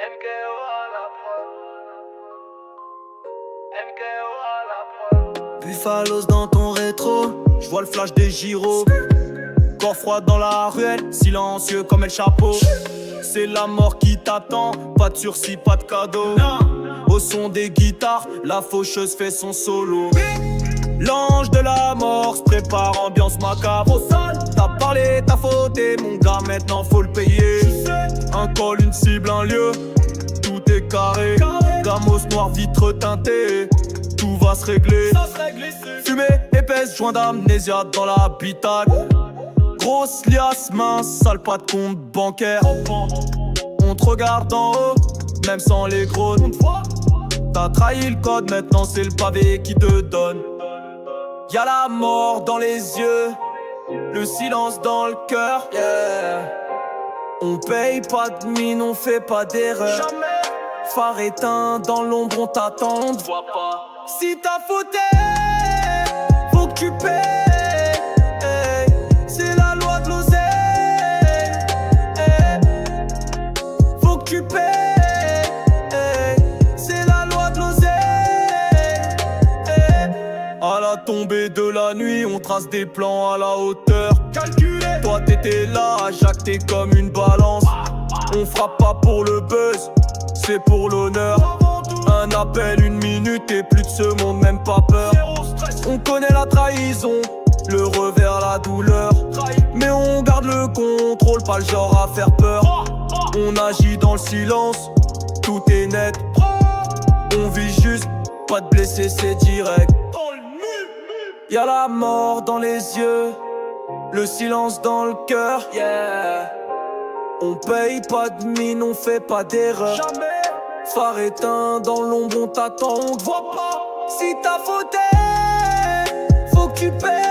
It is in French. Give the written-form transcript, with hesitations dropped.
MKO à la prod. MKO à la prod. Buffalos dans ton rétro, je vois le flash des gyros. Corps froid dans la ruelle, silencieux comme El Chapeau. C'est la mort qui t'attend, pas de sursis, pas de cadeau. Au son des guitares, la faucheuse fait son solo. L'ange de la mort se prépare, ambiance macabre au sol. T'as parlé, t'as fauté, mon gars, maintenant faut le payer. Un col, une cible, un lieu, tout est carré. Gamos noir, vitre teintée, tout va se régler. Fumée épaisse, joint d'amnésia dans l'habitacle. Grosse liasse, mince, sale pas de compte bancaire. On te regarde d'en haut, même sans les gros. T'as trahi le code, maintenant c'est le pavé qui te donne. Y'a la mort dans les yeux, le silence dans le cœur, yeah. On paye pas de mine, on fait pas d'erreur. Phare éteint, dans l'ombre on t'attend, on te voit pas. Si t'as fauté, faut que tu payes. C'est la loi de l'oseille. Faut que tu payes. C'est la loi de l'oseille. À la tombée de la nuit, on trace des plans à la hauteur. Calculé. Toi t'étais là, jacté comme une balance. On frappe pas pour le buzz, c'est pour l'honneur. Un appel, une minute et plus de ce monde, même pas peur. On connaît la trahison, le revers, la douleur. Mais on garde le contrôle, pas le genre à faire peur. On agit dans le silence, tout est net. On vit juste, pas de blessés, c'est direct. Y'a la mort dans les yeux, le silence dans le cœur, yeah. On paye pas de mine, on fait pas d'erreur. Phare éteint, dans l'ombre on t'attend, on te voit pas. Si t'as fauté, faut que tu payes.